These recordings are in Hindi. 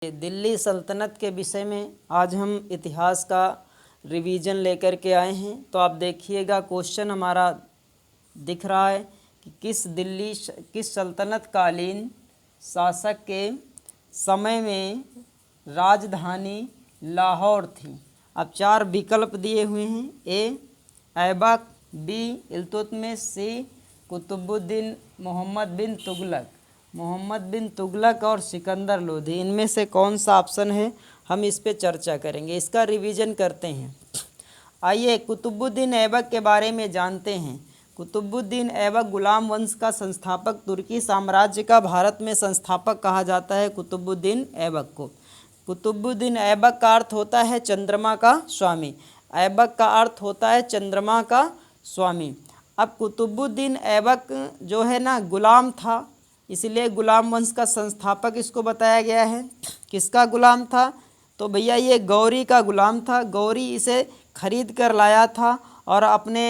दिल्ली सल्तनत के विषय में आज हम इतिहास का रिवीजन लेकर के आए हैं। तो आप देखिएगा क्वेश्चन हमारा दिख रहा है कि किस सल्तनत कालीन शासक के समय में राजधानी लाहौर थी। अब चार विकल्प दिए हुए हैं। ए ऐबक, बी इल्तुतमिश, सी कुतुबुद्दीन मोहम्मद बिन तुगलक और सिकंदर लोधी। इनमें से कौन सा ऑप्शन है, हम इस पे चर्चा करेंगे। इसका रिवीजन करते हैं। आइए कुतुबुद्दीन ऐबक के बारे में जानते हैं। कुतुबुद्दीन ऐबक गुलाम वंश का संस्थापक, तुर्की साम्राज्य का भारत में संस्थापक कहा जाता है कुतुबुद्दीन ऐबक को। कुतुबुद्दीन ऐबक का अर्थ होता है चंद्रमा का स्वामी। ऐबक का अर्थ होता है चंद्रमा का स्वामी। अब कुतुबुद्दीन ऐबक जो है ना गुलाम था, इसलिए गुलाम वंश का संस्थापक इसको बताया गया है। किसका गुलाम था, तो भैया ये गौरी का गुलाम था। गौरी इसे खरीद कर लाया था और अपने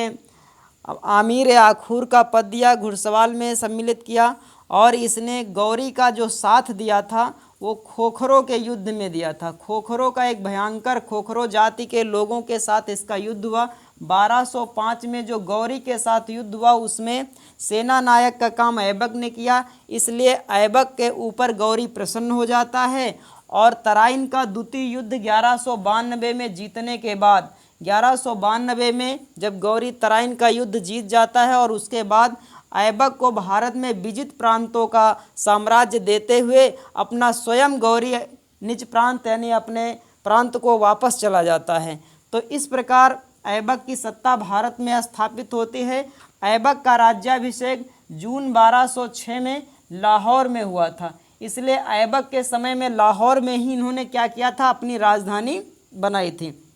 आमिर आखूर का पद दिया, घुड़सवार में सम्मिलित किया। और इसने गौरी का जो साथ दिया था वो खोखरों के युद्ध में दिया था। खोखरों का एक भयंकर, खोखरों जाति के लोगों के साथ इसका युद्ध हुआ। 1205 में जो गौरी के साथ युद्ध हुआ उसमें सेना नायक का काम ऐबक ने किया, इसलिए ऐबक के ऊपर गौरी प्रसन्न हो जाता है। और तराइन का द्वितीय युद्ध 1192 में जीतने के बाद, 1192 में जब गौरी तराइन का युद्ध जीत जाता है और उसके बाद ऐबक को भारत में विजित प्रांतों का साम्राज्य देते हुए अपना स्वयं गौरी निज प्रांत यानी अपने प्रांत को वापस चला जाता है। तो इस प्रकार ऐबक की सत्ता भारत में स्थापित होती है। ऐबक का राज्याभिषेक जून 1206 में लाहौर में हुआ था, इसलिए ऐबक के समय में लाहौर में ही इन्होंने क्या किया था, अपनी राजधानी बनाई थी।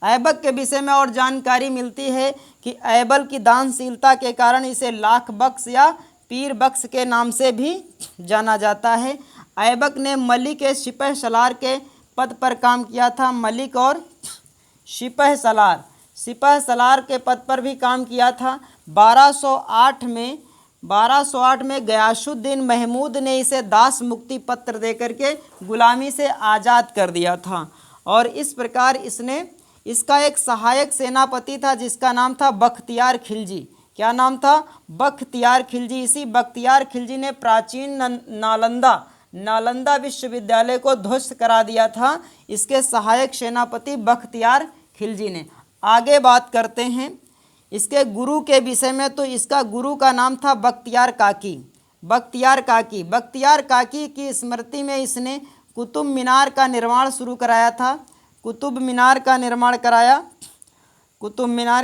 ऐबक के विषय में और जानकारी मिलती है कि ऐबक की दानशीलता के कारण इसे लाख बख्श या पीर बख्श के नाम से भी जाना जाता है। ऐबक ने मलिक के सिपह सलार के पद पर काम किया था। मलिक और सिपह सलार के पद पर भी काम किया था। 1208 में गयासुद्दीन महमूद ने इसे दास मुक्ति पत्र देकर के गुलामी से आज़ाद कर दिया था। और इस प्रकार इसका एक सहायक सेनापति था जिसका नाम था बख्तियार खिलजी। क्या नाम था, बख्तियार खिलजी। इसी बख्तियार खिलजी ने प्राचीन नालंदा विश्वविद्यालय को ध्वस्त करा दिया था, इसके सहायक सेनापति बख्तियार खिलजी ने। आगे बात करते हैं इसके गुरु के विषय में। तो इसका गुरु का नाम था बख्तियार काकी की स्मृति में इसने कुतुब मीनार का निर्माण शुरू कराया था। कुतुब मीनार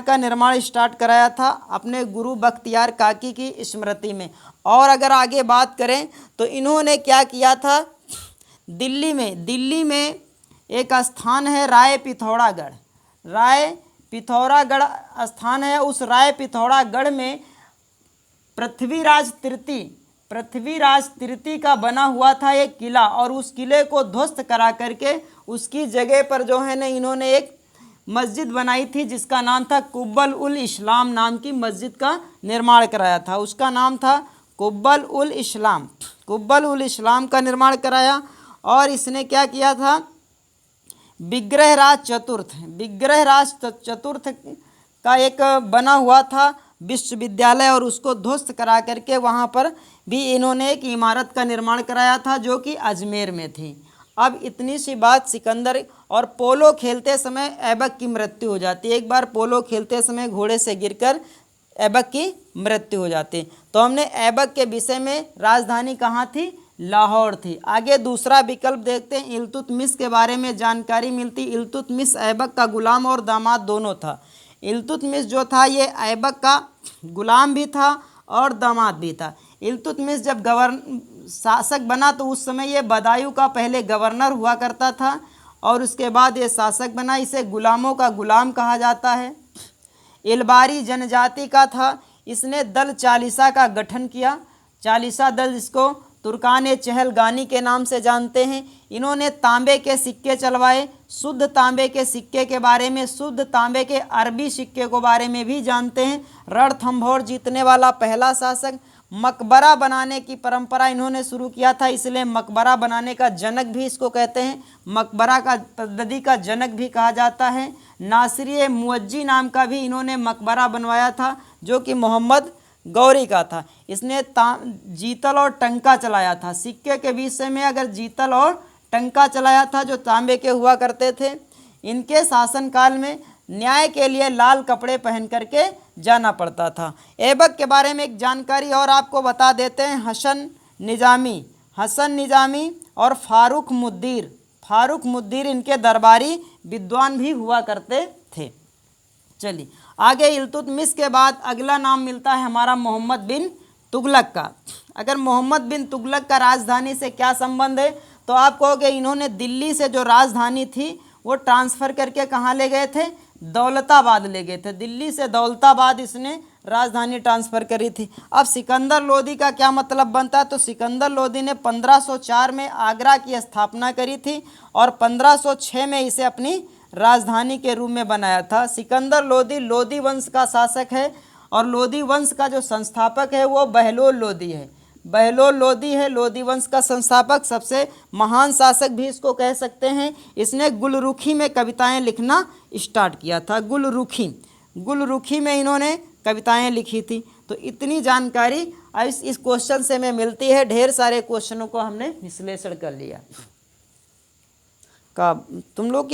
का निर्माण स्टार्ट कराया था अपने गुरु बख्तियार काकी की स्मृति में। और अगर आगे बात करें तो इन्होंने क्या किया था, दिल्ली में एक स्थान है राय पिथौरागढ़ स्थान है। उस राय पिथौरागढ़ में पृथ्वीराज तृतीय का बना हुआ था एक किला, और उस किले को ध्वस्त करा करके उसकी जगह पर जो है ना इन्होंने एक मस्जिद बनाई थी जिसका नाम था कुब्बल उल इस्लाम नाम की मस्जिद का निर्माण कराया था। उसका नाम था कुब्बल उल इस्लाम का निर्माण कराया। और इसने क्या किया था, विग्रहराज चतुर्थ का एक बना हुआ था विश्वविद्यालय, और उसको ध्वस्त करा करके वहाँ पर भी इन्होंने एक इमारत का निर्माण कराया था जो कि अजमेर में थी। अब इतनी सी बात, सिकंदर और पोलो खेलते समय ऐबक की मृत्यु हो जाती है। एक बार पोलो खेलते समय घोड़े से गिरकर ऐबक की मृत्यु हो जाती। तो हमने ऐबक के विषय में राजधानी कहाँ थी, लाहौर थी। आगे दूसरा विकल्प देखते हैं। इल्तुतमिश के बारे में जानकारी मिलती। इल्तुतमिश ऐबक का गुलाम और दामाद दोनों था। इल्तुतमिश जो था ये ऐबक का गुलाम भी था और दामाद भी था। इल्तुतमिश जब शासक बना तो उस समय ये बदायूं का पहले गवर्नर हुआ करता था और उसके बाद ये शासक बना। इसे गुलामों का गुलाम कहा जाता है। इलबारी जनजाति का था। इसने दल चालीसा का गठन किया। चालीसा दल, जिसको तुर्कान चहलगानी के नाम से जानते हैं। इन्होंने तांबे के सिक्के चलवाए। शुद्ध तांबे के सिक्के के बारे में, शुद्ध तांबे के अरबी सिक्के के बारे में भी जानते हैं। रणथंभौर जीतने वाला पहला शासक, मकबरा बनाने की परंपरा इन्होंने शुरू किया था, इसलिए मकबरा बनाने का जनक भी इसको कहते हैं, मकबरा का पद्धति का जनक भी कहा जाता है। नासिरी मुअज्जी नाम का भी इन्होंने मकबरा बनवाया था, जो कि मोहम्मद गौरी का था। इसने जीतल और टंका चलाया था, सिक्के के विषय में अगर जीतल और टंका चलाया था, जो तांबे के हुआ करते थे। इनके शासनकाल में न्याय के लिए लाल कपड़े पहन करके जाना पड़ता था। ऐबक के बारे में एक जानकारी और आपको बता देते हैं। हसन निजामी और फारूक मुद्दीर इनके दरबारी विद्वान भी हुआ करते थे। चलिए आगे, इल्तुतमिश के बाद अगला नाम मिलता है हमारा मोहम्मद बिन तुगलक का। अगर मोहम्मद बिन तुगलक का राजधानी से क्या संबंध है, तो आप कहोगे इन्होंने दिल्ली से जो राजधानी थी वो ट्रांसफ़र करके कहाँ ले गए थे, दौलताबाद ले गए थे। दिल्ली से दौलताबाद इसने राजधानी ट्रांसफ़र करी थी। अब सिकंदर लोदी का क्या मतलब बनता है, तो सिकंदर लोदी ने 1504 में आगरा की स्थापना करी थी और 1506 में इसे अपनी राजधानी के रूप में बनाया था। सिकंदर लोदी वंश का शासक है और लोदी वंश का जो संस्थापक है वो बहलोल लोदी है। बहलोल लोदी है लोदी वंश का संस्थापक, सबसे महान शासक भी इसको कह सकते हैं। इसने गुलरुखी में कविताएं लिखना स्टार्ट किया था। गुलरुखी में इन्होंने कविताएं लिखी थी। तो इतनी जानकारी इस क्वेश्चन से हमें मिलती है। ढेर सारे क्वेश्चनों को हमने विश्लेषण कर लिया। तुम लोग की